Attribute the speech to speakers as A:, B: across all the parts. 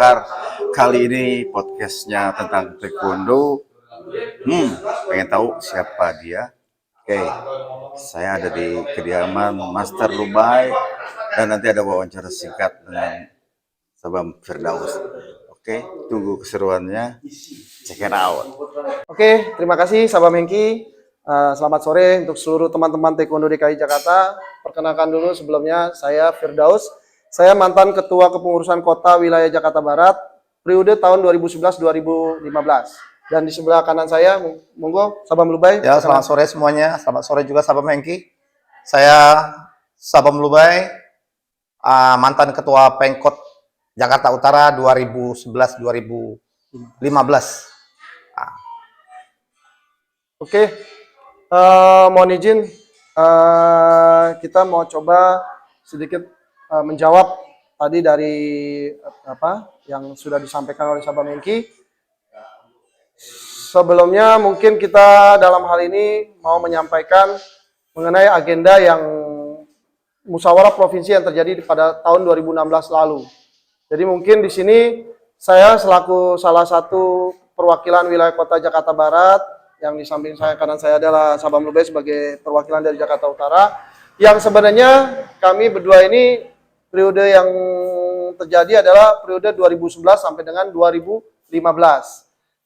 A: Johar. Kali ini podcastnya tentang taekwondo. Pengen tahu siapa dia? Oke, saya ada di kediaman Master Lubai dan nanti ada wawancara singkat dengan Sabam Firdaus. Oke, tunggu keseruannya. Check it out.
B: Oke, terima kasih Sabam Hengki. Selamat sore untuk seluruh teman-teman Taekwondo DKI Jakarta. Perkenalkan dulu sebelumnya, saya Firdaus. Saya mantan Ketua Kepengurusan Kota Wilayah Jakarta Barat, periode tahun 2011-2015. Dan di sebelah kanan saya, monggo Sabam Lubai.
C: Ya, selamat sore semuanya. Selamat sore juga Sabam Hengki. Saya Sabam Lubai, mantan Ketua Pemkot Jakarta Utara 2011-2015.
B: Oke, mohon izin, kita mau coba sedikit menjawab tadi dari apa yang sudah disampaikan oleh Sabam Hengki. Sebelumnya mungkin kita dalam hal ini mau menyampaikan mengenai agenda yang musyawarah provinsi yang terjadi pada tahun 2016 lalu. Jadi mungkin di sini saya selaku salah satu perwakilan wilayah kota Jakarta Barat, yang di samping saya kanan saya adalah Sabam Lubai sebagai perwakilan dari Jakarta Utara, yang sebenarnya kami berdua ini periode yang terjadi adalah periode 2011 sampai dengan 2015.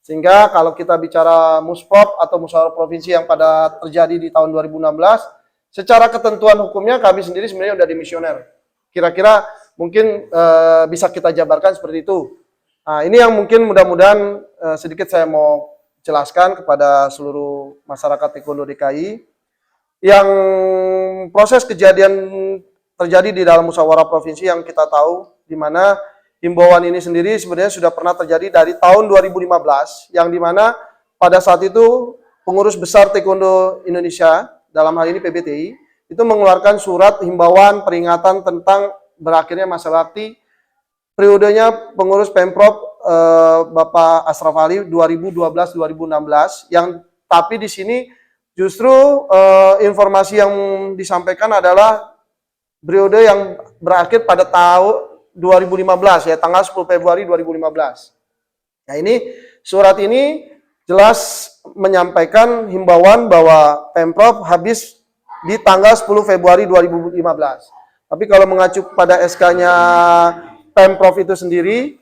B: Sehingga kalau kita bicara Muspop atau musyawarah provinsi yang pada terjadi di tahun 2016, secara ketentuan hukumnya kami sendiri sebenarnya udah dimisioner. Kira-kira mungkin bisa kita jabarkan seperti itu. Nah, ini yang mungkin mudah-mudahan sedikit saya mau jelaskan kepada seluruh masyarakat Taekwondo DKI. Yang proses kejadian terjadi di dalam musyawarah provinsi yang kita tahu, di mana himbauan ini sendiri sebenarnya sudah pernah terjadi dari tahun 2015, yang di mana pada saat itu pengurus besar Taekwondo Indonesia, dalam hal ini PBTI, itu mengeluarkan surat himbauan peringatan tentang berakhirnya masa bakti periodenya pengurus Pemprov Bapak Ashraf Ali 2012-2016, yang tapi di sini justru informasi yang disampaikan adalah periode yang berakhir pada tahun 2015 ya, tanggal 10 Februari 2015. Nah, ini surat ini jelas menyampaikan himbauan bahwa Pemprov habis di tanggal 10 Februari 2015. Tapi kalau mengacu pada SK-nya Pemprov itu sendiri,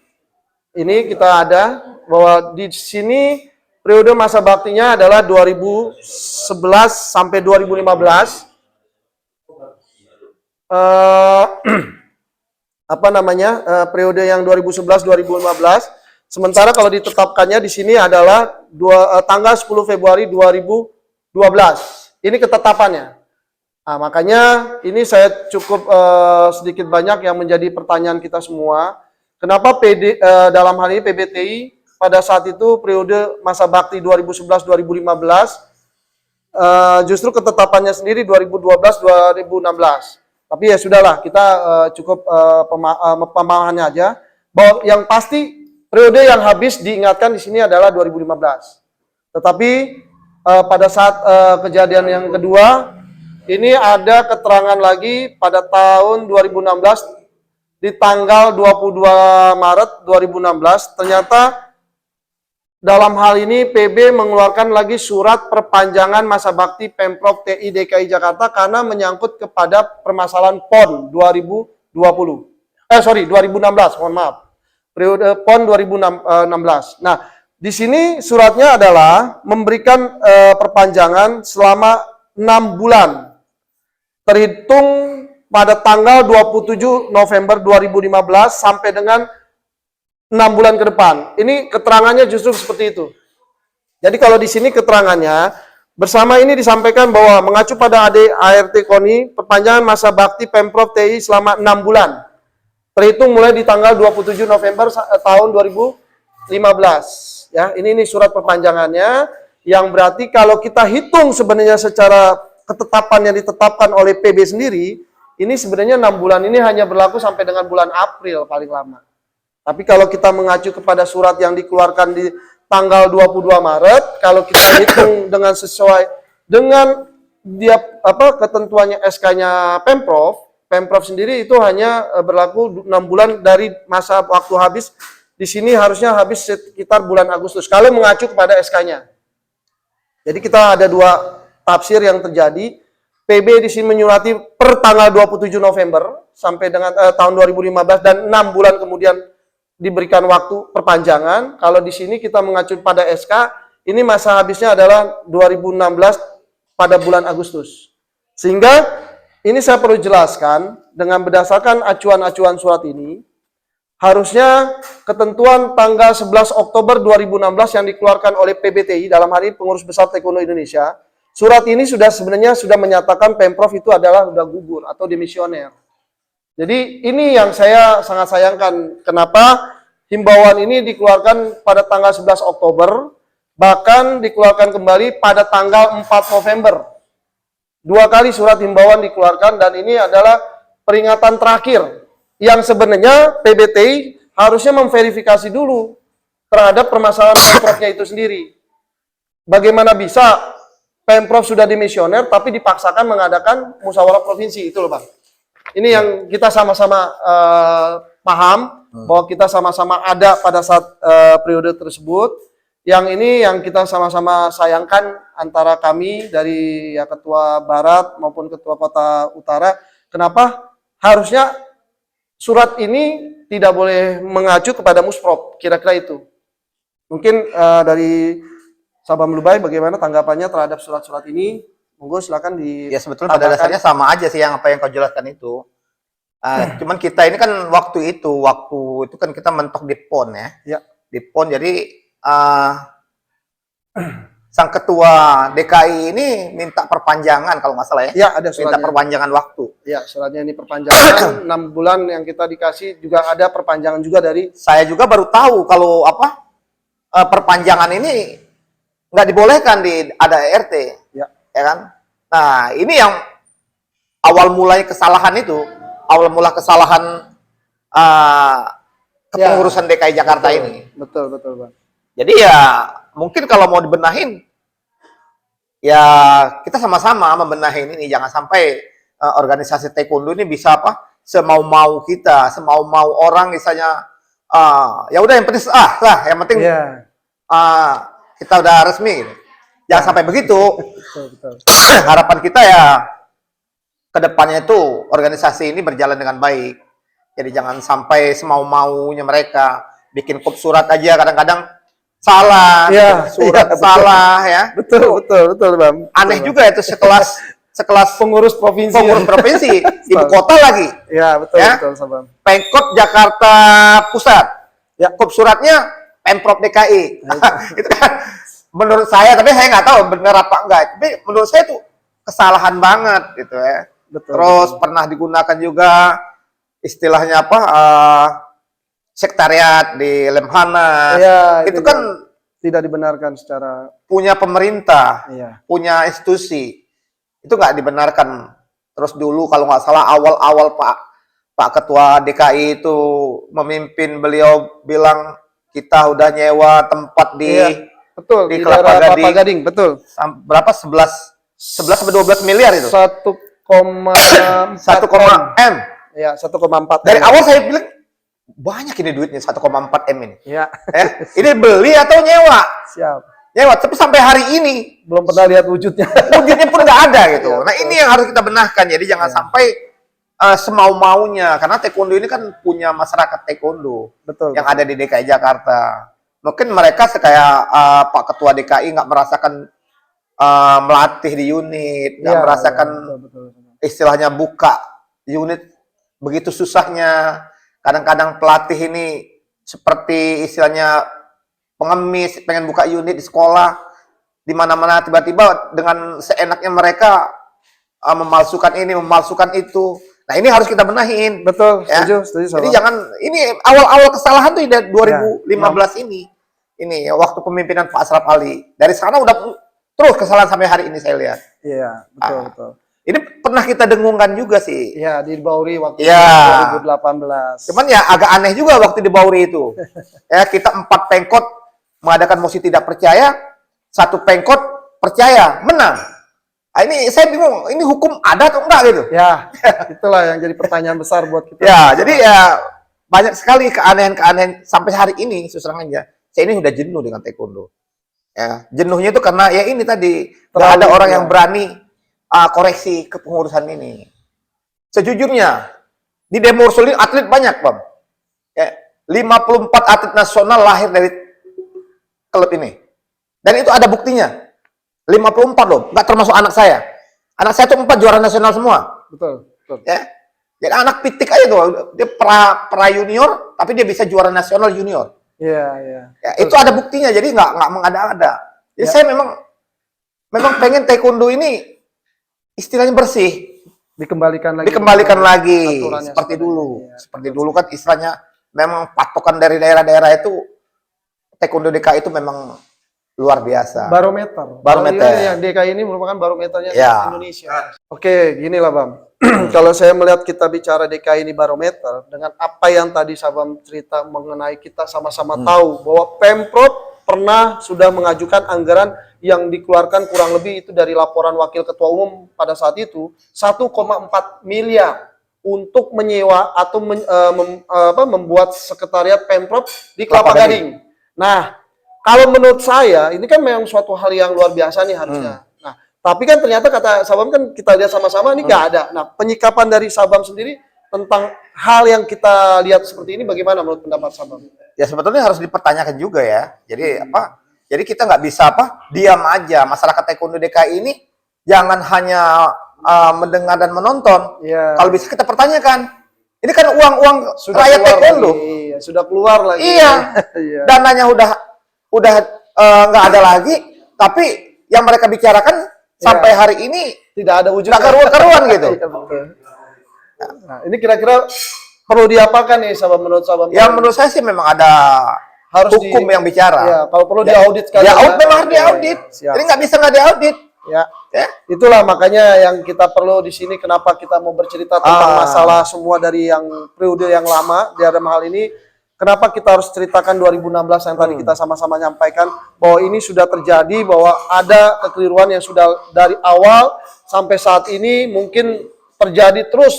B: ini kita ada bahwa di sini periode masa baktinya adalah 2011 sampai 2015. Periode yang 2011-2015. Sementara kalau ditetapkannya di sini adalah tanggal 10 Februari 2012. Ini ketetapannya. Nah, makanya ini saya cukup sedikit banyak yang menjadi pertanyaan kita semua. Kenapa dalam hal ini PBTI pada saat itu periode masa bakti 2011-2015 justru ketetapannya sendiri 2012-2016. Tapi ya sudahlah, kita cukup pemahamannya aja bahwa yang pasti periode yang habis diingatkan di sini adalah 2015. Tetapi pada saat kejadian yang kedua, ini ada keterangan lagi pada tahun 2016 di tanggal 22 Maret 2016, ternyata dalam hal ini PB mengeluarkan lagi surat perpanjangan masa bakti Pemprov TI DKI Jakarta karena menyangkut kepada permasalahan PON 2016, mohon maaf. Periode PON 2016. Nah, di sini suratnya adalah memberikan perpanjangan selama 6 bulan. Terhitung pada tanggal 27 November 2015 sampai dengan 6 bulan ke depan. Ini keterangannya justru seperti itu. Jadi kalau di sini keterangannya, bersama ini disampaikan bahwa mengacu pada ART KONI, perpanjangan masa bakti Pemprov TI selama 6 bulan. Terhitung mulai di tanggal 27 November tahun 2015. Ya, ini surat perpanjangannya, yang berarti kalau kita hitung sebenarnya secara ketetapan yang ditetapkan oleh PB sendiri, ini sebenarnya 6 bulan ini hanya berlaku sampai dengan bulan April paling lama. Tapi kalau kita mengacu kepada surat yang dikeluarkan di tanggal 22 Maret, kalau kita hitung dengan sesuai dengan ketentuannya SK-nya Pemprov sendiri itu hanya berlaku 6 bulan dari masa waktu habis di sini harusnya habis sekitar bulan Agustus kalau mengacu kepada SK-nya. Jadi kita ada dua tafsir yang terjadi. PB di sini menyurati per tanggal 27 November sampai dengan tahun 2015 dan 6 bulan kemudian diberikan waktu perpanjangan. Kalau di sini kita mengacu pada SK, ini masa habisnya adalah 2016 pada bulan Agustus. Sehingga ini saya perlu jelaskan dengan berdasarkan acuan-acuan surat ini, harusnya ketentuan tanggal 11 Oktober 2016 yang dikeluarkan oleh PBTI dalam hari Pengurus Besar Taekwondo Indonesia, surat ini sebenarnya sudah menyatakan Pemprov itu adalah sudah gugur atau dimisioner. Jadi ini yang saya sangat sayangkan. Kenapa himbauan ini dikeluarkan pada tanggal 11 Oktober, bahkan dikeluarkan kembali pada tanggal 4 November. 2 kali surat himbauan dikeluarkan dan ini adalah peringatan terakhir yang sebenarnya PBTI harusnya memverifikasi dulu terhadap permasalahan Pemprovnya itu sendiri. Bagaimana bisa Pemprov sudah dimisioner tapi dipaksakan mengadakan musyawarah provinsi, itu loh Bang. Ini yang kita sama-sama paham bahwa kita sama-sama ada pada saat periode tersebut. Yang ini yang kita sama-sama sayangkan antara kami dari ya Ketua Barat maupun Ketua Kota Utara. Kenapa harusnya surat ini tidak boleh mengacu kepada Musprov, kira-kira itu. Mungkin dari Sabam Lubai bagaimana tanggapannya terhadap surat-surat ini? Monggo silakan di.
C: Ya sebetulnya pada dasarnya sama aja sih yang apa yang kau jelaskan itu. Cuman kita ini kan waktu itu kan kita mentok di PON ya.
B: Ya.
C: Di PON jadi sang ketua DKI ini minta perpanjangan kalau nggak salah ya.
B: Ya, ada suratnya.
C: Minta perpanjangan waktu.
B: Ya, suratnya ini perpanjangan 6 bulan yang kita dikasih, juga ada perpanjangan juga dari.
C: Saya juga baru tahu kalau perpanjangan ini nggak dibolehkan di ada RT.
B: Ya.
C: Ya kan? Nah, ini yang awal mulai kesalahan itu, awal mula kesalahan kepengurusan DKI Jakarta ini.
B: Betul, Bang.
C: Jadi ya mungkin kalau mau dibenahin, ya kita sama-sama membenahin ini. Jangan sampai organisasi taekwondo ini bisa semau-mau kita, semau-mau orang misalnya. Ya udah yang penting yang penting kita udah resmi. Jangan sampai begitu.
B: Betul.
C: Harapan kita ya kedepannya itu organisasi ini berjalan dengan baik. Jadi jangan sampai semau-maunya mereka bikin kop surat aja kadang-kadang salah, surat salah ya.
B: Betul, Bang.
C: Aneh juga itu sekelas
B: pengurus provinsi.
C: Ibu kota lagi.
B: Ya, betul, Bang.
C: Pemkot Jakarta Pusat. Ya, kop suratnya Pemprov DKI. Itu kan menurut saya, tapi saya nggak tahu benar apa enggak. Tapi menurut saya itu kesalahan banget gitu ya.
B: Betul.
C: Terus pernah digunakan juga istilahnya sektariat di Lemhanas.
B: Ya,
C: itu kan
B: tidak dibenarkan secara
C: punya pemerintah,
B: iya.
C: punya institusi. Itu nggak dibenarkan. Terus dulu kalau nggak salah awal-awal Pak Ketua DKI itu memimpin, beliau bilang kita udah nyewa tempat di
B: betul
C: di
B: Kelapa
C: Kelapa
B: Gading, betul.
C: Berapa 11 sampai 12 miliar itu?
B: 1,4
C: M.
B: Ya, 1,4.
C: Dari awal saya bilang banyak ini duitnya 1,4 M ini.
B: Ya.
C: Ini beli atau nyewa?
B: Siap.
C: Nyewa, tapi sampai hari ini
B: belum pernah lihat wujudnya.
C: Wujudnya pun nggak ada gitu.
B: Ya,
C: nah, ini yang harus kita benahkan. Jadi jangan sampai semau-maunya, karena taekwondo ini kan punya masyarakat taekwondo yang ada di DKI Jakarta. Mungkin mereka kayak Pak Ketua DKI nggak merasakan melatih di unit, nggak merasakan istilahnya buka unit begitu susahnya. Kadang-kadang pelatih ini seperti istilahnya pengemis, pengen buka unit di sekolah, di mana-mana tiba-tiba dengan seenaknya mereka memalsukan ini, memalsukan itu. Nah, ini harus kita benahin.
B: Betul,
C: ya.
B: setuju.
C: Jadi jangan, ini awal-awal kesalahan tuh dari 2015 ini. Ini waktu pemimpinan Pak Ashraf Ali. Dari sana udah terus kesalahan sampai hari ini saya lihat.
B: Iya, betul.
C: Ini pernah kita dengungkan juga sih.
B: Iya, di Bauri waktu 2018.
C: Cuman ya agak aneh juga waktu di Bauri itu. Ya, kita 4 pengkot mengadakan mosi tidak percaya, 1 pengkot percaya, menang. Nah, ini saya bingung, ini hukum ada atau enggak gitu?
B: Ya, itulah yang jadi pertanyaan besar buat kita.
C: Ya, jadi ya banyak sekali keanehan-keanehan sampai hari ini. Terus terang aja, saya ini udah jenuh dengan taekwondo. Ya, jenuhnya itu karena ya ini tadi nggak ada orang yang berani koreksi kepengurusan ini. Sejujurnya di Demo Ursul ini atlet banyak, Bang. Ya, 54 atlet nasional lahir dari klub ini. Dan itu ada buktinya. 54 loh, nggak termasuk anak saya. Anak saya tuh 4 juara nasional semua.
B: Betul.
C: Ya. Jadi anak pitik aja tuh, dia pra junior, tapi dia bisa juara nasional junior.
B: Iya.
C: Ya, itu ada buktinya, jadi nggak mengada-ada. Jadi saya memang pengen taekwondo ini istilahnya bersih.
B: Dikembalikan
C: lagi
B: aturannya
C: seperti dulu.
B: Ya.
C: Seperti dulu kan istilahnya memang patokan dari daerah-daerah itu taekwondo DKI itu memang luar biasa.
B: Barometer. Yang DKI ini merupakan barometernya Indonesia. Oke, gini lah Bang. Kalau saya melihat kita bicara DKI ini barometer, dengan apa yang tadi Sabam cerita mengenai kita sama-sama tahu bahwa Pemprov pernah sudah mengajukan anggaran yang dikeluarkan kurang lebih itu dari laporan Wakil Ketua Umum pada saat itu 1,4 miliar untuk menyewa atau membuat sekretariat Pemprov di Kelapa Gading. Nah, kalau menurut saya, ini kan memang suatu hal yang luar biasa nih harusnya. Nah, tapi kan ternyata kata Sabam kan kita lihat sama-sama ini nggak ada. Nah, penyikapan dari Sabam sendiri tentang hal yang kita lihat seperti ini bagaimana menurut pendapat Sabam?
C: Ya sebetulnya harus dipertanyakan juga ya. Jadi Jadi kita nggak bisa diam aja. Masyarakat taekwondo DKI ini jangan hanya mendengar dan menonton.
B: Ya.
C: Kalau bisa kita pertanyakan. Ini kan uang rakyat taekwondo.
B: Iya, sudah keluar lagi.
C: Iya. Dananya udah nggak ada lagi, tapi yang mereka bicarakan sampai hari ini
B: tidak ada wujud
C: karuan gitu.
B: Nah, ini kira-kira perlu diapakan nih Sabam menurut Sabam?
C: Yang menurut saya sih memang ada harus hukum yang bicara.
B: Ya, kalau perlu diaudit sekali.
C: Memang harus diaudit. Jadi nggak bisa nggak diaudit.
B: Ya. Itulah makanya yang kita perlu di sini kenapa kita mau bercerita tentang masalah semua dari yang periode yang lama di dalam hal ini. Kenapa kita harus ceritakan 2016 yang tadi kita sama-sama nyampaikan bahwa ini sudah terjadi, bahwa ada kekeliruan yang sudah dari awal sampai saat ini mungkin terjadi terus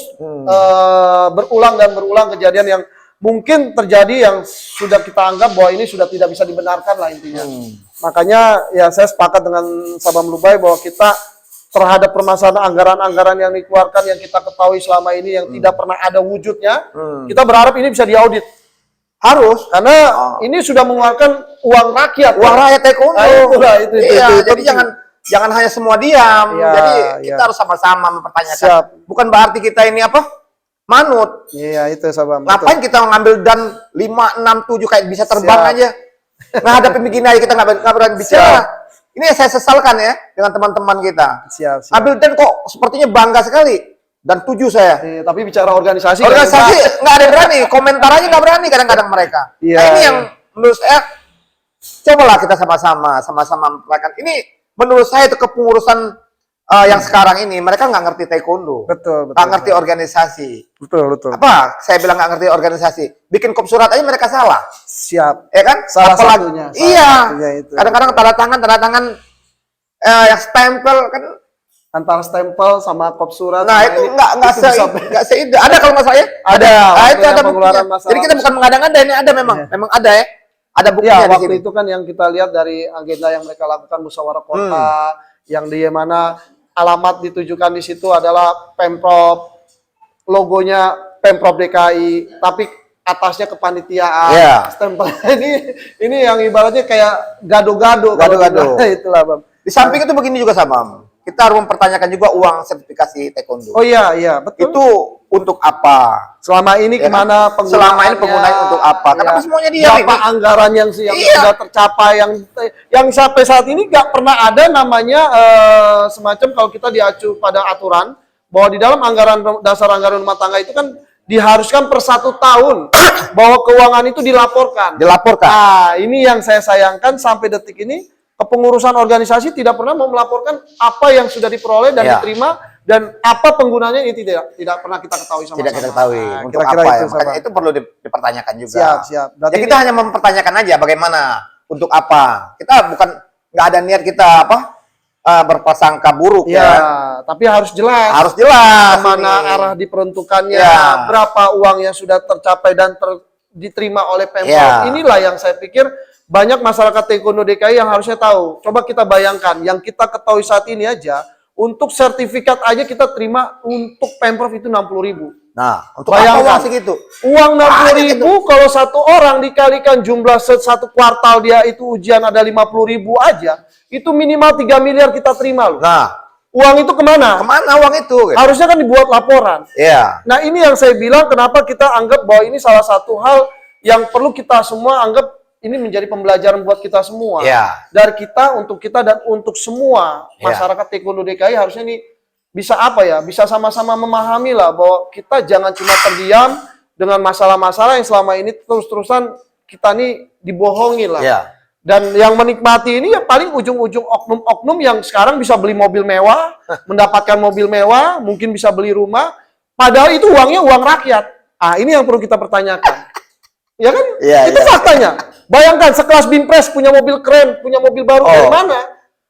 B: berulang dan berulang kejadian yang mungkin terjadi yang sudah kita anggap bahwa ini sudah tidak bisa dibenarkan lah intinya. Makanya ya saya sepakat dengan Sabam Lubai bahwa kita terhadap permasalahan anggaran-anggaran yang dikeluarkan yang kita ketahui selama ini yang tidak pernah ada wujudnya, kita berharap ini bisa diaudit. Harus, karena ini sudah mengeluarkan uang rakyat taekwondo. Jadi jangan hanya semua diam. Jadi kita harus sama-sama mempertanyakan. Bukan berarti kita ini manut. Iya, itu Sabam. Ngapain kita mengambil dan 5, 6, 7 kayak bisa terbang aja. Nah, ada pemikiran aja kita nggak berani bicara. Ini yang saya sesalkan ya dengan teman-teman kita. Ambil dan kok sepertinya bangga sekali. Dan 7 saya. Tapi bicara organisasi
C: nggak ada yang berani. Komentar aja nggak berani kadang-kadang mereka. Nah, ini yang menurut saya cobalah kita sama-sama memperhatikan. Ini menurut saya itu kepengurusan yang sekarang ini mereka nggak ngerti taekwondo.
B: Betul.
C: Nggak ngerti organisasi.
B: Betul.
C: Apa? Saya bilang nggak ngerti organisasi. Bikin kop surat aja mereka salah.
B: Siap.
C: Ya kan?
B: Salah satunya.
C: Iya. Kadang-kadang tanda tangan yang stempel kan.
B: Antara stempel sama kop surat.
C: Nah, itu nggak seidah. Ada kalau nggak saya?
B: Ada.
C: Nah, itu ada pengeluaran masalah. Jadi kita bukan mengada-ngada, ini ada memang ada ya. Ada buktinya di
B: waktu
C: sini.
B: itu kan yang kita lihat dari agenda yang mereka lakukan musyawarah kota, yang di mana alamat ditujukan di situ adalah Pemprov, logonya Pemprov DKI, tapi atasnya kepanitiaan. Stempel ini yang ibaratnya kayak gado-gado. Itulah Bang.
C: Di samping itu begini juga sama. Kita harus mempertanyakan juga uang sertifikasi taekwondo.
B: Oh iya, betul.
C: Itu untuk apa?
B: Selama ini kemana penggunaannya?
C: Selama ini penggunaannya untuk apa? Kenapa semuanya dia?
B: Berapa anggaran yang sudah tercapai yang sampai saat ini nggak pernah ada namanya semacam kalau kita diacu pada aturan bahwa di dalam anggaran dasar anggaran rumah tangga itu kan diharuskan per 1 tahun bahwa keuangan itu dilaporkan. Nah, ini yang saya sayangkan sampai detik ini kepengurusan organisasi tidak pernah mau melaporkan apa yang sudah diperoleh dan diterima dan apa penggunanya ini tidak pernah kita ketahui sama-sama.
C: Tidak kita ketahui untuk apa ya. Makanya itu perlu dipertanyakan juga.
B: Siap.
C: Ya kita hanya mempertanyakan aja bagaimana, untuk apa. Kita bukan nggak ada niat kita berprasangka buruk
B: Ya,
C: ya.
B: tapi harus jelas.
C: Harus jelas
B: Kemana
C: ini.
B: arah diperuntukannya,
C: Ya.
B: berapa uang yang sudah tercapai dan diterima oleh Pemprov.
C: Ya.
B: Inilah yang saya pikir banyak masyarakat Taekwondo DKI yang harusnya tahu. Coba kita bayangkan, yang kita ketahui saat ini aja, untuk sertifikat aja kita terima untuk Pemprov itu 60.000.
C: Nah, untuk
B: Bayangkan.
C: apa uang segitu?
B: Uang
C: Banyak
B: 60.000 kalau satu orang dikalikan jumlah satu kuartal dia itu ujian ada 50.000 aja, itu minimal 3 miliar kita terima loh.
C: Nah,
B: Uang itu kemana?
C: kemana uang itu? Gitu.
B: Harusnya kan dibuat laporan.
C: Iya.
B: Nah ini yang saya bilang kenapa kita anggap bahwa ini salah satu hal yang perlu kita semua anggap ini menjadi pembelajaran buat kita semua.
C: Iya.
B: Dari kita, untuk kita, dan untuk semua
C: Iya.
B: masyarakat Taekwondo DKI harusnya ini bisa apa ya, bisa sama-sama memahami lah bahwa kita jangan cuma terdiam dengan masalah-masalah yang selama ini terus-terusan kita nih dibohongi lah.
C: Iya.
B: Dan yang menikmati ini ya paling ujung-ujung oknum-oknum yang sekarang bisa beli mobil mewah, mendapatkan mobil mewah, mungkin bisa beli rumah, padahal itu uangnya uang rakyat. Ah, ini yang perlu kita pertanyakan. Ya kan?
C: Iya,
B: Itu
C: iya.
B: faktanya. Bayangkan sekelas Binpres punya mobil keren, punya mobil baru dari mana?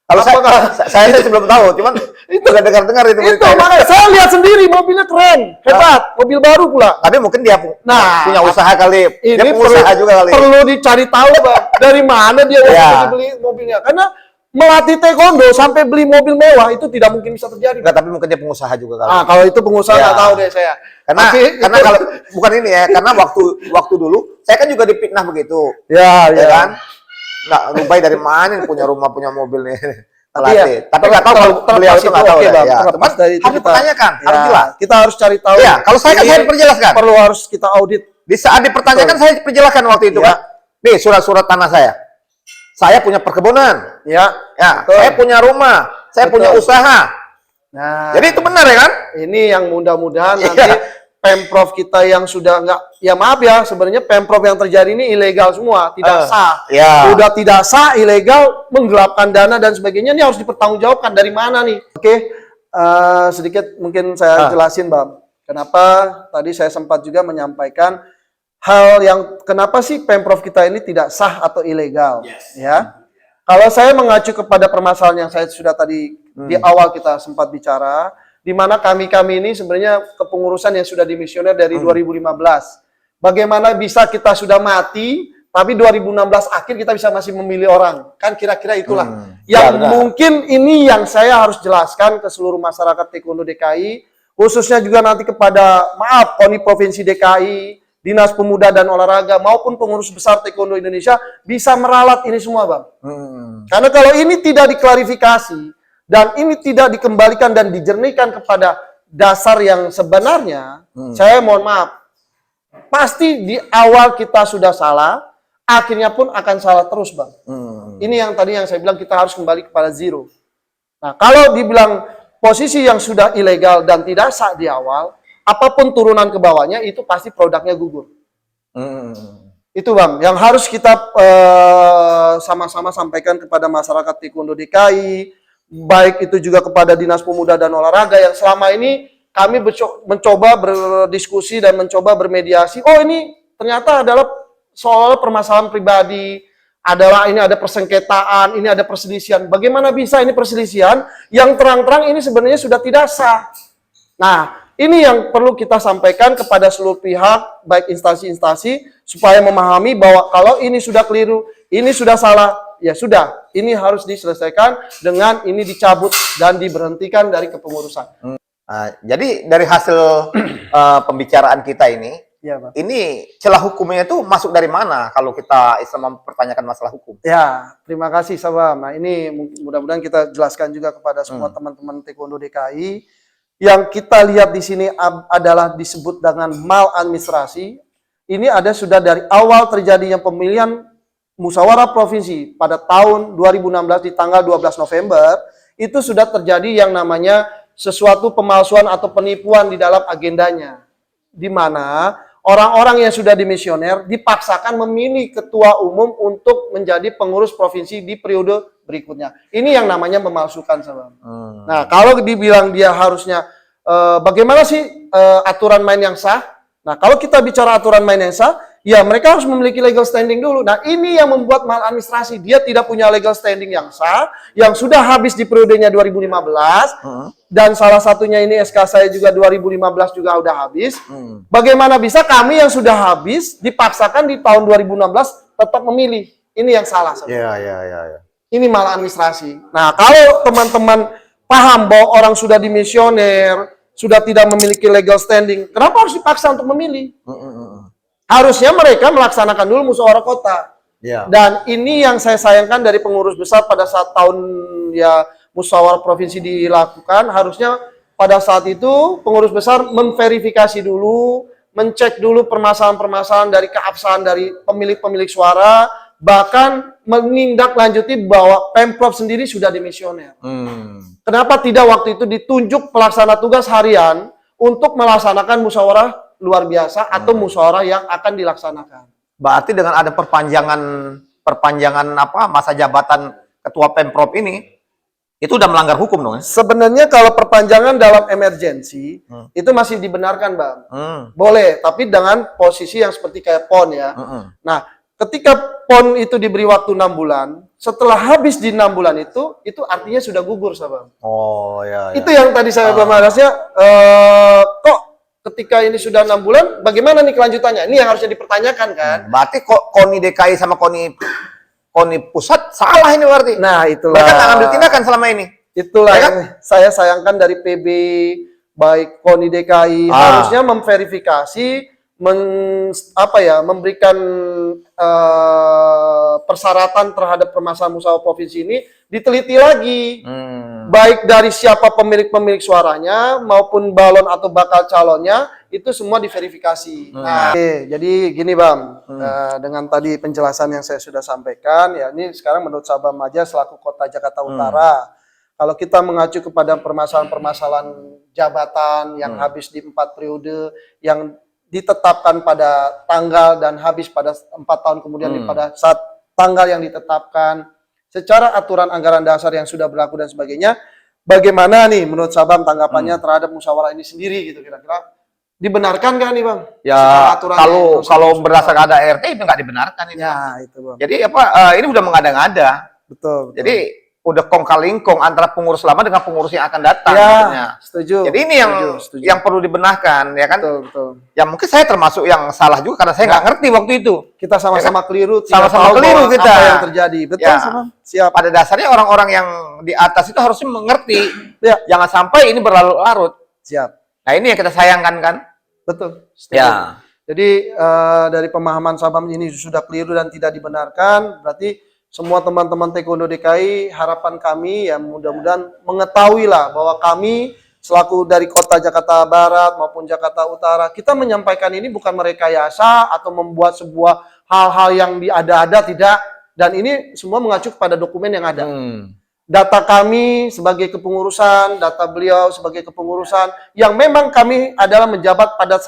C: Kalau
B: Apakah-
C: saya sih belum tahu, cuman itu udah dengar-dengar itu.
B: Itu makanya saya lihat sendiri mobilnya keren, hebat, mobil baru pula.
C: Tapi mungkin dia
B: Nah,
C: punya usaha kali. Dia
B: Ini
C: pengusaha juga kali.
B: perlu dicari tahu Bang, dari mana dia waktu
C: Iya.
B: itu beli mobilnya. Karena melatih taekwondo sampai beli mobil mewah itu tidak mungkin bisa terjadi.
C: Enggak, tapi mungkin dia pengusaha juga kali.
B: Ah, kalau itu pengusaha
C: Ya.
B: nggak tahu deh saya.
C: Karena
B: Tapi-
C: kalau bukan ini ya, karena waktu dulu saya kan juga dipitnah begitu.
B: Ya,
C: Ya kan? Nggak, Rubai dari mana nih punya rumah, punya mobil nih.
B: Tapi
C: Pelatih.
B: ya,
C: Tapi nggak tahu kalau
B: terlepas
C: beliau itu
B: itu
C: nggak tahu
B: oke,
C: dah,
B: Bang.
C: ya.
B: Terlepas
C: Cuman
B: dari itu
C: harus
B: kita-
C: dipertanyakan, harus
B: Ya,
C: jelas.
B: kita harus cari tahu.
C: Iya, kalau saya kan
B: Ini
C: saya diperjelaskan.
B: Perlu harus kita audit.
C: Di saat dipertanyakan saya perjelaskan waktu itu
B: Ya.
C: kan. Nih surat-surat tanah saya. Saya punya perkebunan.
B: Ya.
C: Ya,
B: Betul.
C: saya punya rumah, saya
B: Betul.
C: punya usaha.
B: Nah,
C: Jadi itu benar ya kan?
B: ini yang mudah-mudahan
C: Iya.
B: nanti Pemprov kita yang sudah nggak, ya maaf ya, sebenarnya Pemprov yang terjadi ini ilegal semua, tidak sah.
C: ya.
B: Udah tidak sah, ilegal, menggelapkan dana dan sebagainya, ini harus dipertanggungjawabkan dari mana nih? Oke, sedikit mungkin saya jelasin Bang. Kenapa tadi saya sempat juga menyampaikan hal yang kenapa sih Pemprov kita ini tidak sah atau ilegal, ya? Kalau saya mengacu kepada permasalahan yang saya sudah tadi di awal kita sempat bicara, di mana kami ini sebenarnya kepengurusan yang sudah dimisioner dari 2015. Bagaimana bisa kita sudah mati, tapi 2016 akhir kita bisa masih memilih orang. Kan kira-kira itulah. Yang
C: Ya, benar.
B: mungkin ini yang saya harus jelaskan ke seluruh masyarakat Taekwondo DKI, khususnya juga nanti kepada, maaf, KONI Provinsi DKI, Dinas Pemuda dan Olahraga, maupun pengurus besar Taekwondo Indonesia, bisa meralat ini semua, Bang. Karena kalau ini tidak diklarifikasi, dan ini tidak dikembalikan dan dijernihkan kepada dasar yang sebenarnya, saya mohon maaf, pasti di awal kita sudah salah, akhirnya pun akan salah terus, Bang. Ini yang tadi yang saya bilang kita harus kembali kepada zero. Nah, kalau dibilang posisi yang sudah ilegal dan tidak sah di awal, apapun turunan ke bawahnya itu pasti produknya gugur. Itu Bang, yang harus kita sama-sama sampaikan kepada masyarakat Taekwondo DKI, baik itu juga kepada Dinas Pemuda dan Olahraga yang selama ini kami mencoba berdiskusi dan mencoba bermediasi. Oh, ini ternyata adalah soal permasalahan pribadi, adalah ini ada persengketaan, ini ada perselisihan. Bagaimana bisa ini perselisihan yang terang-terang ini sebenarnya sudah tidak sah. Nah, ini yang perlu kita sampaikan kepada seluruh pihak, baik instansi-instansi, supaya memahami bahwa kalau ini sudah keliru, ini sudah salah, ya sudah, ini harus diselesaikan dengan ini dicabut dan diberhentikan dari kepengurusan.
C: Jadi dari hasil pembicaraan kita ini,
B: Ya, Bang.
C: ini celah hukumnya itu masuk dari mana kalau kita Islam mempertanyakan masalah hukum?
B: Ya, terima kasih Sabam. Nah, ini mudah-mudahan kita jelaskan juga kepada semua teman-teman Taekwondo DKI. Yang kita lihat di sini adalah disebut dengan maladministrasi. Ini ada sudah dari awal terjadinya pemilihan musyawarah provinsi pada tahun 2016 di tanggal 12 November, itu sudah terjadi yang namanya sesuatu pemalsuan atau penipuan di dalam agendanya. Di mana orang-orang yang sudah dimisioner dipaksakan memilih ketua umum untuk menjadi pengurus provinsi di periode berikutnya. Ini yang namanya memalsukan, Sabam. Nah, kalau dibilang dia harusnya bagaimana sih aturan main yang sah? Nah, kalau kita bicara aturan main yang sah, Ya, mereka harus memiliki legal standing dulu. Nah, ini yang membuat maladministrasi. Dia tidak punya legal standing yang sah, yang sudah habis di periodenya 2015, dan salah satunya ini SK saya juga 2015 juga udah habis. Bagaimana bisa kami yang sudah habis dipaksakan di tahun 2016 tetap memilih? Ini yang salah.
A: Iya.
B: Ini maladministrasi. Nah, kalau teman-teman paham bahwa orang sudah dimisioner, sudah tidak memiliki legal standing, kenapa harus dipaksa untuk memilih? Harusnya mereka melaksanakan dulu musyawarah kota.
A: Ya.
B: Dan ini yang saya sayangkan dari pengurus besar pada saat tahun ya musyawarah provinsi dilakukan, harusnya pada saat itu pengurus besar memverifikasi dulu, mencek dulu permasalahan-permasalahan dari keabsahan dari pemilik-pemilik suara, bahkan menindaklanjuti bahwa Pemprov sendiri sudah dimisioner. Kenapa tidak waktu itu ditunjuk pelaksana tugas harian untuk melaksanakan musyawarah luar biasa atau musyawarah yang akan dilaksanakan?
C: Berarti dengan ada perpanjangan apa masa jabatan ketua Pemprov ini, itu udah melanggar hukum dong ya?
B: Sebenarnya kalau perpanjangan dalam emergensi itu masih dibenarkan, Bang. Boleh, tapi dengan posisi yang seperti kayak PON ya. Nah, ketika PON itu diberi waktu 6 bulan, setelah habis di 6 bulan itu artinya sudah gugur, Bang.
A: Oh ya.
B: Itu yang tadi saya bahasnya, kok ketika ini sudah 6 bulan, bagaimana nih kelanjutannya? Ini yang harusnya dipertanyakan kan?
C: Berarti kok KONI DKI sama KONI pusat salah ini berarti.
B: Nah, itulah.
C: Mereka nggak ngambil tindakan selama ini.
B: Itulah
C: Ya kan?
B: yang saya sayangkan dari PB, baik KONI DKI, harusnya memverifikasi, memberikan persyaratan terhadap permasalahan musyawarah provinsi ini diteliti lagi. Baik dari siapa pemilik suaranya maupun balon atau bakal calonnya, itu semua diverifikasi. Nah, jadi gini Bang, dengan tadi penjelasan yang saya sudah sampaikan, ya ini sekarang menurut Sabam aja selaku Kota Jakarta Utara, kalau kita mengacu kepada permasalahan-permasalahan jabatan yang habis di 4 periode, yang ditetapkan pada tanggal dan habis pada 4 tahun kemudian pada saat tanggal yang ditetapkan, secara aturan anggaran dasar yang sudah berlaku dan sebagainya, bagaimana nih menurut Sabam tanggapannya terhadap musyawarah ini sendiri gitu kira-kira? Dibenarkan nggak nih Bang?
C: Ya kalau berdasarkan ada RT itu nggak dibenarkan itu.
B: Ya itu Bang.
C: Jadi ini udah mengada-ngada.
B: Betul.
C: Jadi udah kong kali kong antara pengurus lama dengan pengurus yang akan datang.
B: Ya,
C: maksudnya.
B: setuju.
C: Jadi ini
B: setuju.
C: yang perlu dibenahkan ya kan?
B: Betul.
C: Ya mungkin saya termasuk yang salah juga karena saya nggak ngerti waktu itu.
B: Kita sama-sama keliru.
C: Sama-sama keliru kita.
B: Apa yang terjadi? Betul
C: Ya.
B: Sabam. Siap.
C: Pada dasarnya orang-orang yang di atas itu harusnya mengerti.
B: Ya.
C: Jangan sampai ini berlarut-larut.
B: Siap.
C: Nah ini yang kita sayangkan kan?
B: Betul. Setuju.
C: Ya.
B: Jadi dari pemahaman Sabam ini sudah keliru dan tidak dibenarkan, berarti semua teman-teman Taekwondo DKI, harapan kami ya mudah-mudahan mengetahui lah bahwa kami selaku dari Kota Jakarta Barat maupun Jakarta Utara, kita menyampaikan ini bukan merekayasa atau membuat sebuah hal-hal yang diada-ada, tidak. Dan ini semua mengacu kepada dokumen yang ada. Data kami sebagai kepengurusan, data beliau sebagai kepengurusan, yang memang kami adalah menjabat pada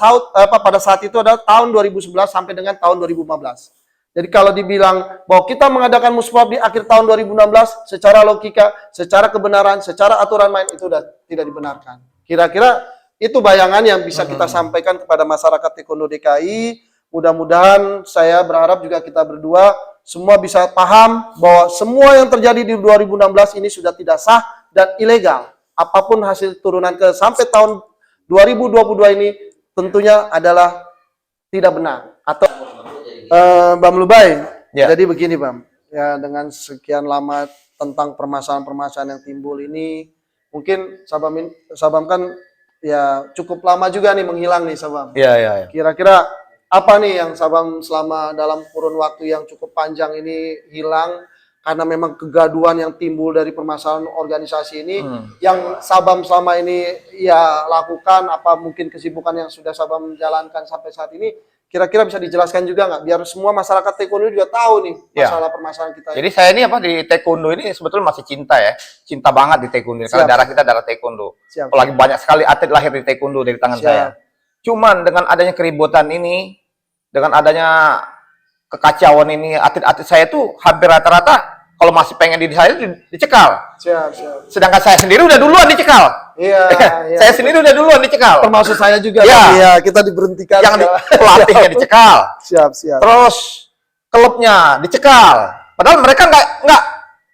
B: saat itu adalah tahun 2011 sampai dengan tahun 2015. Jadi kalau dibilang bahwa kita mengadakan musyawarah di akhir tahun 2016, secara logika, secara kebenaran, secara aturan main itu sudah tidak dibenarkan. Kira-kira itu bayangan yang bisa kita sampaikan kepada masyarakat Taekwondo DKI. Mudah-mudahan saya berharap juga kita berdua semua bisa paham bahwa semua yang terjadi di 2016 ini sudah tidak sah dan ilegal. Apapun hasil turunan sampai tahun 2022 ini tentunya adalah tidak benar. Atau Bam Lubai, jadi begini Bam, ya dengan sekian lama tentang permasalahan-permasalahan yang timbul ini, mungkin Sabam kan ya cukup lama juga nih menghilang nih Sabam.
C: Iya.
B: Kira-kira apa nih yang Sabam selama dalam kurun waktu yang cukup panjang ini hilang karena memang kegaduhan yang timbul dari permasalahan organisasi ini, yang Sabam selama ini ya lakukan, apa mungkin kesibukan yang sudah Sabam jalankan sampai saat ini, kira-kira bisa dijelaskan juga nggak? Biar semua masyarakat Taekwondo juga tahu nih masalah permasalahan kita.
C: Jadi saya ini di Taekwondo ini sebetulnya masih cinta ya, cinta banget di Taekwondo. Karena darah kita darah Taekwondo. Apalagi banyak sekali atlet lahir di Taekwondo dari tangan saya. Cuman dengan adanya keributan ini, dengan adanya kekacauan ini, atlet-atlet saya tuh hampir rata-rata kalau masih pengen saya dicekal.
B: Siap, siap.
C: Sedangkan saya sendiri udah duluan dicekal.
B: Iya, iya.
C: Saya sendiri udah duluan dicekal.
B: Termasuk saya juga.
C: Iya.
B: Iya, kita diberhentikan.
C: Yang pelatihnya dicekal.
B: Siap, siap.
C: Terus klubnya dicekal. Padahal mereka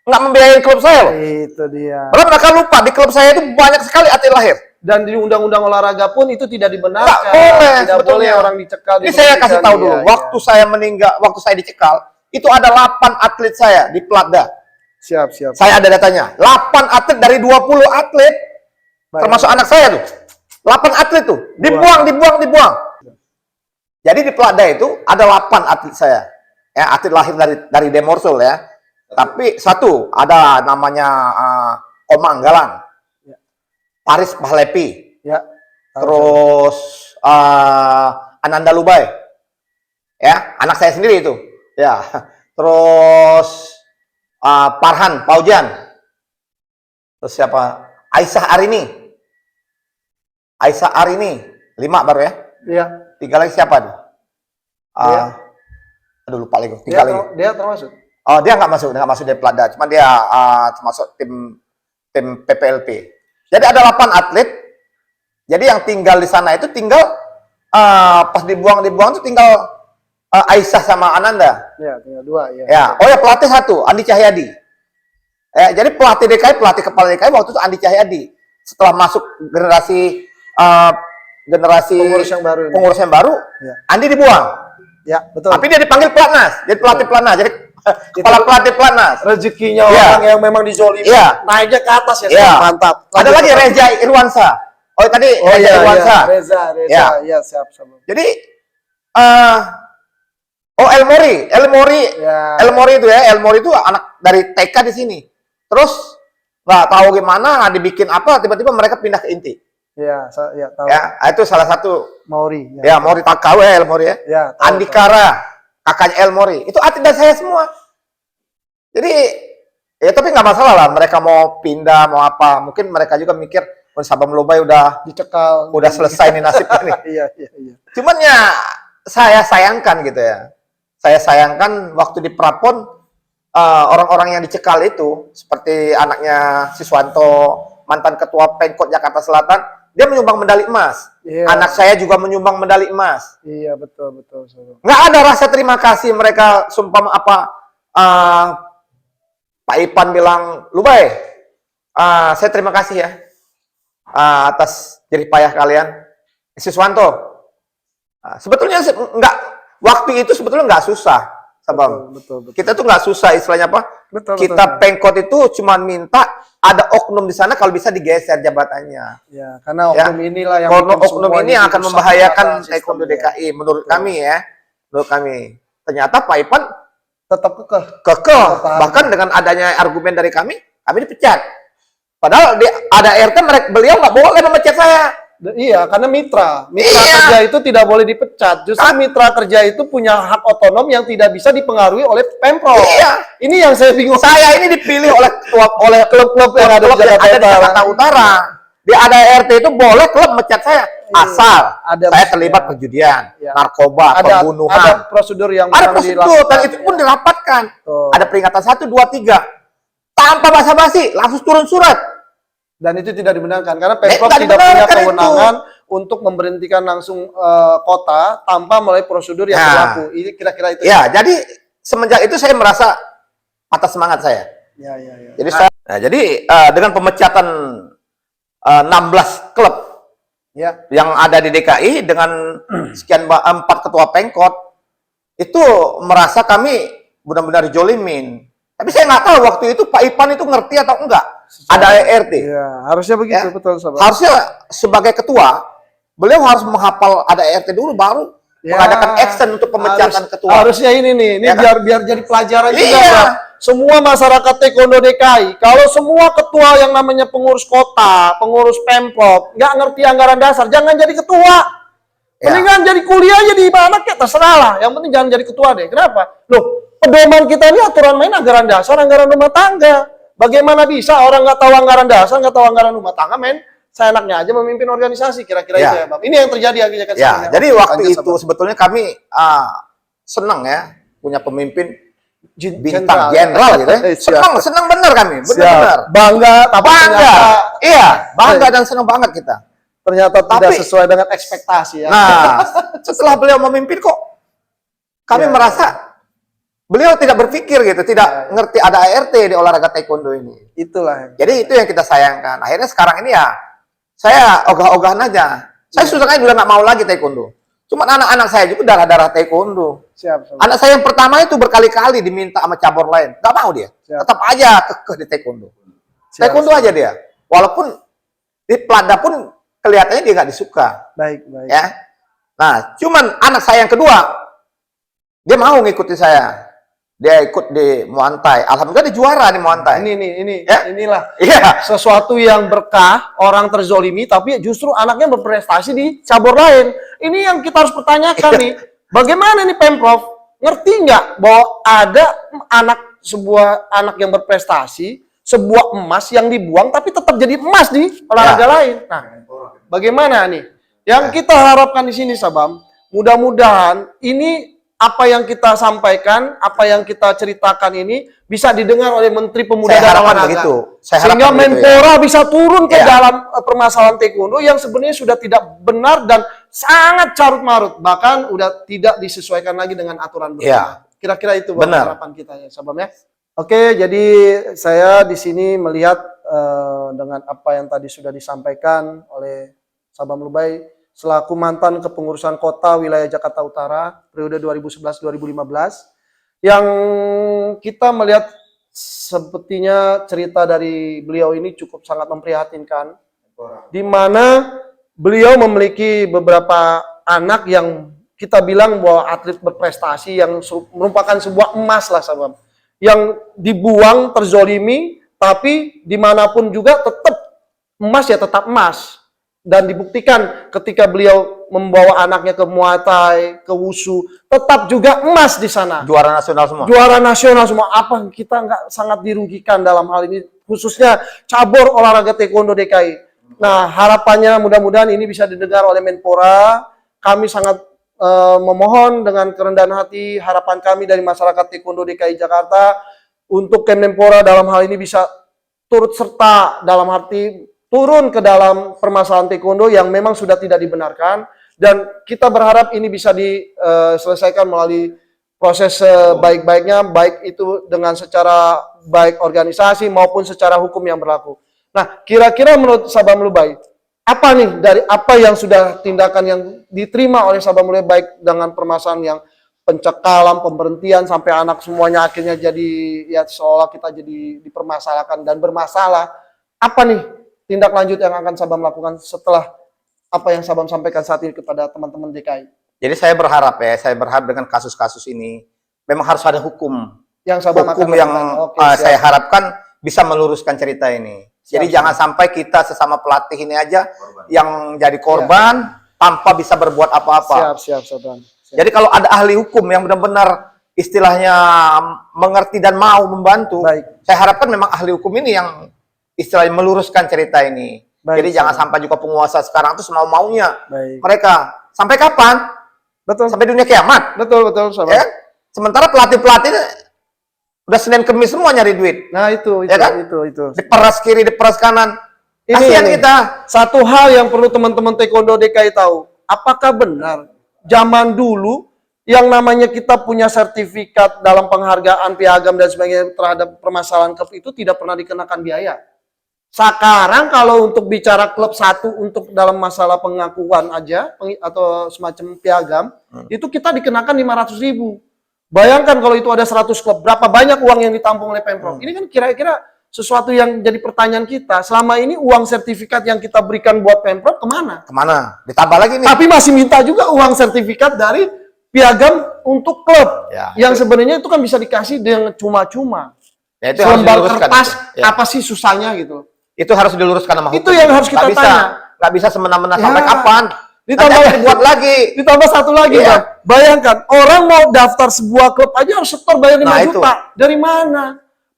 C: nggak membiayai klub saya loh.
B: Itu dia.
C: Padahal mereka lupa di klub saya itu banyak sekali atlet lahir.
B: Dan di undang-undang olahraga pun itu tidak dibenarkan.
C: Nggak boleh,
B: tidak
C: sebetulnya.
B: boleh orang dicekal.
C: Ini saya kasih tahu dulu.
B: Iya,
C: Waktu saya meninggal, waktu saya dicekal, itu ada 8 atlet saya di Platda.
B: Siap, siap.
C: Saya ada datanya. 8 atlet dari 20 atlet,
B: Baik.
C: termasuk anak saya tuh. 8 atlet tuh, dibuang. Jadi di Platda itu ada 8 atlet saya. Ya, atlet lahir dari Demorsul ya. Tapi satu ada namanya Komang Galang. Paris Pahlepi.
B: Ya.
C: Terus Ananda Lubai. Ya, anak saya sendiri itu. Ya. Terus Farhan Paujan. Terus siapa? Aisyah Arini. 5 baru ya.
B: Iya.
C: 3 lagi siapa tuh?
B: Iya.
C: Aduh lupa lagi. 3 lagi.
B: Dia termasuk.
C: Oh, dia nggak masuk dari Platda. Cuma dia termasuk tim PPLP. Jadi ada 8 atlet. Jadi yang tinggal di sana itu tinggal pas dibuang itu tinggal Aisyah sama Ananda.
B: Ya, tinggal 2 ya.
C: Ya, oh ya pelatih 1, Andi Cahyadi. Jadi pelatih kepala DKI waktu itu Andi Cahyadi. Setelah masuk generasi pengurus yang baru,
B: Ya.
C: Andi dibuang.
B: Ya, betul.
C: Tapi dia dipanggil Platnas, jadi pelatih Platnas, jadi kepala pelatih Platnas.
B: Rezekinya
C: Iya.
B: orang yang memang dizolimi,
C: Iya.
B: naiknya ke atas ya.
C: Iya.
B: Mantap.
C: Ada lagi Reza Irwansa. Oh tadi
B: Oh
C: Reza
B: iya,
C: Irwansa.
B: iya. Reza.
C: Ya.
B: Iya, siap.
C: Jadi El Mori itu ya, El Mori itu anak dari TK di sini. Terus nggak tahu gimana dibikin apa, tiba-tiba mereka pindah ke Inti.
B: Iya, tahu.
C: Ya, itu salah satu.
B: Mauri.
C: Ya, Mori Takau ya, El Mori ya.
B: Ya, tahu,
C: Andikara, kakaknya El Mori. Itu atlet dari saya semua. Jadi, ya tapi nggak masalah lah. Mereka mau pindah, mau apa. Mungkin mereka juga mikir, Sabam Lubai udah
B: dicekal.
C: udah selesai nih nasibnya nih.
B: Iya.
C: Cuman ya, saya sayangkan gitu ya. Saya sayangkan waktu di Prapon, orang-orang yang dicekal itu, seperti anaknya Siswanto, mantan ketua Pemkot Jakarta Selatan, dia menyumbang medali emas.
B: Iya.
C: Anak saya juga menyumbang medali emas.
B: Iya, betul.
C: Nggak ada rasa terima kasih mereka, sumpah apa, Pak Ipan bilang, Lubai, saya terima kasih ya, atas jerih payah kalian. Siswanto, sebetulnya nggak, waktu itu sebetulnya nggak susah.
B: Betul.
C: Kita tuh nggak susah, istilahnya apa? Kita Pemkot itu cuma minta ada oknum di sana kalau bisa digeser jabatannya.
B: Ya, karena oknum inilah yang
C: oknum ini akan membahayakan taekwondo DKI menurut kami ya. Menurut kami. Ternyata Pak Ipan
B: tetap
C: kekeh. Bahkan dengan adanya argumen dari kami dipecat. Padahal ada RT beliau nggak boleh memecat saya.
B: Iya, karena mitra kerja itu tidak boleh dipecat. Justru mitra kerja itu punya hak otonom yang tidak bisa dipengaruhi oleh Pemprov.
C: Iya.
B: Ini yang saya bingung.
C: Saya ini dipilih oleh klub-klub yang ada di Jakarta Utara. Di ADART itu boleh klub mecat saya asal saya terlibat perjudian, narkoba, pembunuhan.
B: Ada prosedur yang
C: ada prosedur dan itu pun dirapatkan. Ada peringatan 1, 2, 3. Tanpa basa-basi, langsung turun surat.
B: Dan itu tidak dibenarkan karena Pemprov tidak punya kewenangan untuk memberhentikan langsung kota tanpa melalui prosedur yang berlaku. Ini kira-kira itu.
C: Ya, jadi semenjak itu saya merasa patah semangat saya.
B: Ya.
C: Jadi dengan pemecatan 16 klub yang ada di DKI dengan sekian 4 ketua Pemkot, itu merasa kami benar-benar dijolimin. Tapi saya nggak tahu waktu itu Pak Ipan itu ngerti atau enggak. Ada ART.
B: Ya, harusnya begitu, betul, Sobat.
C: Harusnya sebagai ketua, beliau harus menghafal ada ART dulu baru mengadakan action untuk pemecatan ketua.
B: Harusnya ini biar jadi pelajaran juga,
C: Iya.
B: Bang. Semua masyarakat taekwondo DKI, kalau semua ketua yang namanya pengurus kota, pengurus Pemprov, nggak ngerti anggaran dasar, jangan jadi ketua. Mendingan jadi kuliah aja di mana kayak terserah lah. Yang penting jangan jadi ketua deh. Kenapa? Loh, pedoman kita ini aturan main anggaran dasar, anggaran rumah tangga. Bagaimana bisa orang nggak tahu anggaran dasar, nggak tahu anggaran rumah tangga, men? Saya enaknya aja memimpin organisasi, kira-kira itu ya, Bang. Ini yang terjadi akhirnya.
C: Jadi waktu itu sebetulnya kami senang ya punya pemimpin bintang jenderal gitu ya. Senang bener kami, bener-bener.
B: Bangga, tapi
C: Bangga, iya, bangga
B: Eh.
C: dan senang banget kita.
B: ternyata tidak
C: Tapi-
B: sesuai dengan ekspektasi ya.
C: Nah, setelah beliau memimpin kok kami
B: Ya.
C: merasa beliau tidak berpikir gitu, tidak ngerti ada ART di olahraga taekwondo ini.
B: Itulah.
C: Jadi itu yang kita sayangkan. Akhirnya sekarang ini ya saya ogah-ogahan aja. Saya sudah nggak mau lagi taekwondo. Cuma anak-anak saya juga darah-darah taekwondo.
B: Siap, siap.
C: Anak saya yang pertama itu berkali-kali diminta sama cabur lain, nggak mau dia.
B: Siap.
C: Tetap aja kekeh di taekwondo.
B: Siap,
C: Taekwondo aja dia. Walaupun di pelada pun kelihatannya dia nggak disuka.
B: Baik, baik.
C: Ya. Nah, cuman anak saya yang kedua, dia mau ngikutin saya. Dia ikut di Muay Thai. Alhamdulillah dia juara di Muay Thai.
B: Ini,
C: Ya.
B: inilah
C: Iya.
B: sesuatu yang berkah, orang terzolimi, tapi justru anaknya berprestasi di cabur lain. Ini yang kita harus pertanyakan nih. Bagaimana nih Pemprov? Ngerti nggak bahwa ada sebuah anak yang berprestasi, sebuah emas yang dibuang, tapi tetap jadi emas di olahraga lain. Nah, bagaimana nih? Yang kita harapkan di sini, Sabam, mudah-mudahan ini apa yang kita sampaikan, apa yang kita ceritakan ini bisa didengar oleh Menteri Pemuda
C: Saya
B: dan
C: harapkan
B: Olahraga.
C: begitu. Saya
B: Sehingga
C: harapkan begitu,
B: Menpora bisa turun ke
C: Ya.
B: dalam permasalahan taekwondo yang sebenarnya sudah tidak benar dan sangat carut marut, bahkan udah tidak disesuaikan lagi dengan aturan berlaku.
C: Ya.
B: Kira-kira itu Bang,
C: Benar.
B: harapan kita ya, Sabam ya. Oke, jadi saya di sini melihat dengan apa yang tadi sudah disampaikan oleh Sabam Lubai selaku mantan kepengurusan kota wilayah Jakarta Utara periode 2011-2015 yang kita melihat sepertinya cerita dari beliau ini cukup sangat memprihatinkan, di mana beliau memiliki beberapa anak yang kita bilang bahwa atlet berprestasi yang merupakan sebuah emas lah, Sabam, yang dibuang, terzolimi, tapi dimanapun juga tetap emas ya tetap emas. Dan dibuktikan ketika beliau membawa anaknya ke Muay Thai, ke Wushu, tetap juga emas di sana.
C: Juara nasional semua.
B: Juara nasional semua. Apa kita nggak sangat dirugikan dalam hal ini, khususnya cabur olahraga taekwondo DKI. Nah, harapannya mudah-mudahan ini bisa didengar oleh Menpora. Kami sangat memohon dengan kerendahan hati, harapan kami dari masyarakat taekwondo DKI Jakarta untuk Kemenpora dalam hal ini bisa turut serta dalam arti turun ke dalam permasalahan taekwondo yang memang sudah tidak dibenarkan, dan kita berharap ini bisa diselesaikan melalui proses sebaik-baiknya, baik itu dengan secara baik organisasi maupun secara hukum yang berlaku. Nah, kira-kira menurut Sabam Lubai, apa nih dari apa yang sudah tindakan yang diterima oleh Sabam Lubai baik dengan permasalahan yang pencekalan, pemberhentian sampai anak semuanya akhirnya jadi ya seolah kita jadi dipermasalahkan dan bermasalah. Apa nih tindak lanjut yang akan Sabam lakukan setelah apa yang Sabam sampaikan saat ini kepada teman-teman DKI?
C: Jadi saya berharap dengan kasus-kasus ini memang harus ada hukum.
B: Yang Sabam
C: Hukum
B: akan
C: yang
B: lakukan. Oke,
C: saya
B: siap.
C: harapkan bisa meluruskan cerita ini. Jadi
B: Siap,
C: jangan sampai kita sesama pelatih ini aja yang jadi korban tanpa bisa berbuat apa-apa.
B: Siap, Sabam. Siap.
C: Jadi kalau ada ahli hukum yang benar-benar istilahnya mengerti dan mau membantu,
B: Baik.
C: saya harapkan memang ahli hukum ini yang istilahnya meluruskan cerita ini.
B: Baik,
C: Jadi jangan sampai juga penguasa sekarang tuh semau-maunya.
B: Baik.
C: Mereka sampai kapan?
B: Betul.
C: Sampai dunia kiamat.
B: Betul, Sabam.
C: Ya? Sementara pelatih-pelatih udah Senin Kemis semua nyari duit.
B: Nah, itu
C: Ya kan?
B: itu.
C: Diperas kiri, diperas kanan.
B: Ini,
C: Kasihan
B: ini.
C: kita.
B: Satu hal yang perlu teman-teman taekwondo DKI tahu, apakah benar zaman dulu yang namanya kita punya sertifikat dalam penghargaan piagam dan sebagainya terhadap permasalahan klub itu tidak pernah dikenakan biaya? Sekarang kalau untuk bicara klub satu untuk dalam masalah pengakuan aja atau semacam piagam, itu kita dikenakan 500.000. Bayangkan kalau itu ada 100 klub, berapa banyak uang yang ditampung oleh Pemprov? Ini kan kira-kira sesuatu yang jadi pertanyaan kita. Selama ini uang sertifikat yang kita berikan buat Pemprov kemana?
C: Kemana? Ditambah lagi nih.
B: Tapi masih minta juga uang sertifikat dari piagam untuk klub.
C: Ya,
B: yang sebenarnya itu kan bisa dikasih dengan cuma-cuma.
C: Ya, itu harus
B: Selembar
C: diluruskan.
B: kertas,
C: Ya.
B: apa sih susahnya gitu.
C: Itu harus diluruskan sama hukum.
B: Itu yang harus kita
C: Nggak bisa,
B: tanya.
C: nggak bisa semena-mena
B: Ya.
C: sampai kapan.
B: Ditambah
C: Nanti akan dibuat lagi.
B: Ditambah satu lagi,
C: Iya.
B: Bang. Bayangkan, orang mau daftar sebuah klub aja harus setor bayar 5
C: Nah,
B: juta. Dari mana?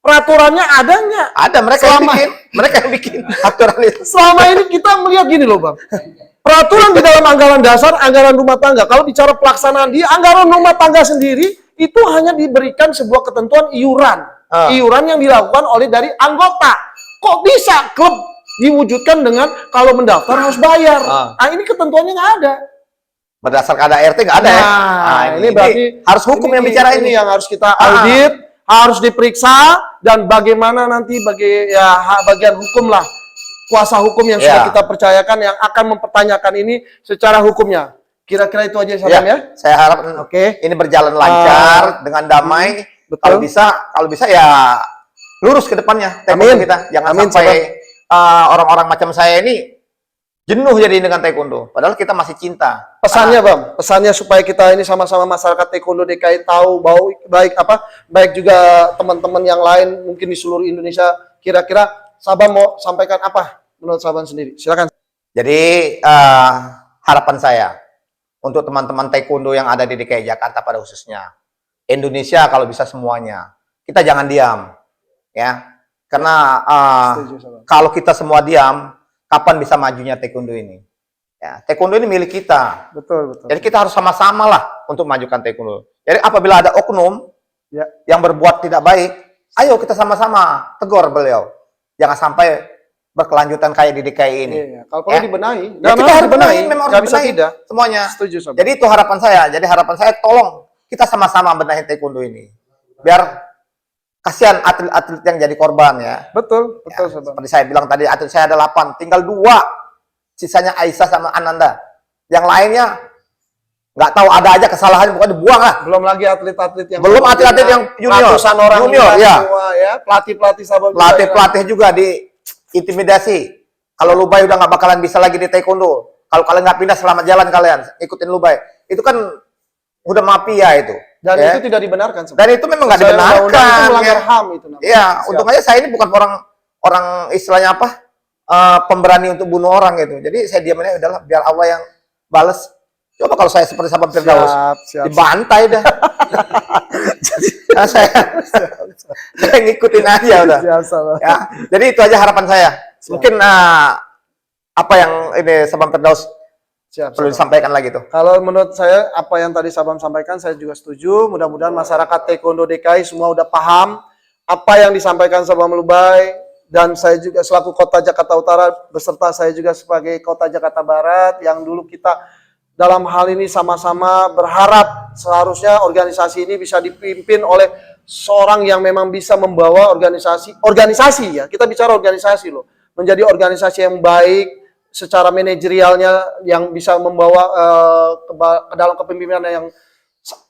B: Peraturannya ada nggak?
C: Ada mereka yang bikin. Mereka yang bikin aturan itu.
B: Selama ini kita melihat gini loh, Bang. Peraturan di dalam anggaran dasar, anggaran rumah tangga. Kalau bicara pelaksanaan di anggaran rumah tangga sendiri, itu hanya diberikan sebuah ketentuan iuran. Iuran yang dilakukan oleh dari anggota. Kok bisa klub diwujudkan dengan kalau mendaftar harus bayar? Nah, ini ketentuannya nggak ada.
C: Berdasarkan ART nggak ada ya?
B: Nah, ini berarti
C: harus hukum yang bicara ini.
B: yang harus kita audit, harus diperiksa, dan bagaimana nanti bagian hukum lah, kuasa hukum yang sudah kita percayakan yang akan mempertanyakan ini secara hukumnya. Kira-kira itu aja Sabam ya.
C: Saya harap ini berjalan lancar dengan damai.
B: Betul.
C: Kalau bisa ya lurus ke depannya taekwondo kita. Jangan sampai orang-orang macam saya ini jenuh jadi dengan taekwondo. Padahal kita masih cinta.
B: Pesannya Bang, pesannya supaya kita ini sama-sama masyarakat taekwondo DKI tahu bahwa baik juga teman-teman yang lain mungkin di seluruh Indonesia. Kira-kira Sabam mau sampaikan apa menurut Sabam sendiri? Silakan.
C: Jadi harapan saya untuk teman-teman taekwondo yang ada di DKI Jakarta pada khususnya, Indonesia kalau bisa semuanya, kita jangan diam, ya, karena kalau kita semua diam, kapan bisa majunya taekwondo ini? Ya, taekwondo ini milik kita.
B: Betul.
C: Jadi kita harus sama-sama lah untuk majukan taekwondo. Jadi apabila ada oknum yang berbuat tidak baik, ayo kita sama-sama tegur beliau. Jangan sampai berkelanjutan kayak di DKI ini.
B: Kalau perlu dibenahi.
C: Ya, kita harus benahi, memang harus
B: bisa
C: benahi
B: tidak.
C: semuanya.
B: Setuju Sabam.
C: Jadi itu harapan saya. Jadi harapan saya tolong kita sama-sama benahi taekwondo ini. Biar kasihan atlet-atlet yang jadi korban ya.
B: Betul
C: Ya,
B: Sabam.
C: seperti saya bilang tadi, atlet saya ada 8, tinggal 2. Sisanya Aisyah sama Ananda. Yang lainnya nggak tahu, ada aja kesalahan, pokoknya dibuang lah.
B: Belum lagi atlet-atlet yang
C: Yang junior.
B: ratusan orang
C: junior, ya.
B: semua ya. Pelatih-pelatih Sabam.
C: Pelatih juga diintimidasi. Kalau Lubay udah nggak bakalan bisa lagi di taekwondo. Kalau kalian nggak pindah, selamat jalan kalian. Ikutin Lubay. Itu kan udah mafia itu.
B: Dan
C: ya.
B: itu tidak dibenarkan.
C: Dan itu memang nggak dibenarkan.
B: Itu melanggar HAM itu namanya.
C: Iya, untung aja saya ini bukan orang istilahnya apa? Pemberani untuk bunuh orang gitu. Jadi saya diam aja udahlah, biar Allah yang balas. Coba kalau saya seperti Sabam Firdaus, dibantai dah. Nah, saya ngikutin aja udah. Ya, jadi itu aja harapan saya. Mungkin apa yang ini Sabam Firdaus perlu disampaikan lagi tuh.
B: Kalau menurut saya apa yang tadi Sabam sampaikan saya juga setuju. Mudah-mudahan masyarakat taekwondo DKI semua udah paham apa yang disampaikan Sabam Lubay. Dan saya juga selaku Kota Jakarta Utara beserta saya juga sebagai Kota Jakarta Barat yang dulu kita dalam hal ini sama-sama berharap seharusnya organisasi ini bisa dipimpin oleh seorang yang memang bisa membawa organisasi ya, kita bicara organisasi loh, menjadi organisasi yang baik secara manajerialnya, yang bisa membawa ke dalam kepemimpinan yang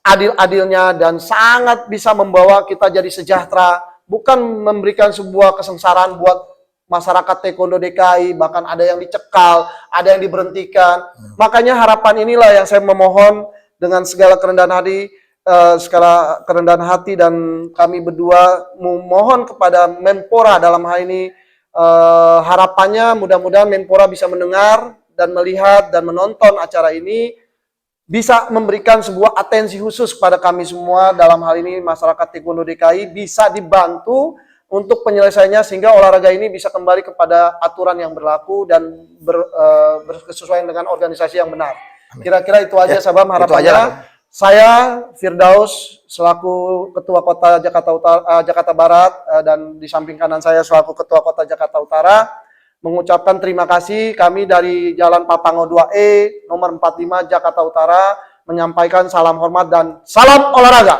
B: adil-adilnya dan sangat bisa membawa kita jadi sejahtera. Bukan memberikan sebuah kesengsaraan buat masyarakat taekwondo DKI, bahkan ada yang dicekal, ada yang diberhentikan. Makanya harapan inilah yang saya memohon dengan segala kerendahan hati dan kami berdua memohon kepada Menpora dalam hal ini, harapannya mudah-mudahan Menpora bisa mendengar dan melihat dan menonton acara ini, bisa memberikan sebuah atensi khusus kepada kami semua dalam hal ini masyarakat taekwondo DKI, bisa dibantu untuk penyelesaiannya sehingga olahraga ini bisa kembali kepada aturan yang berlaku dan berkesesuaian dengan organisasi yang benar. Kira-kira itu aja Sabam harapannya. Saya Firdaus selaku Ketua Kota Jakarta Barat dan di samping kanan saya selaku Ketua Kota Jakarta Utara mengucapkan terima kasih. Kami dari Jalan Papango 2E nomor 45 Jakarta Utara menyampaikan salam hormat dan salam olahraga.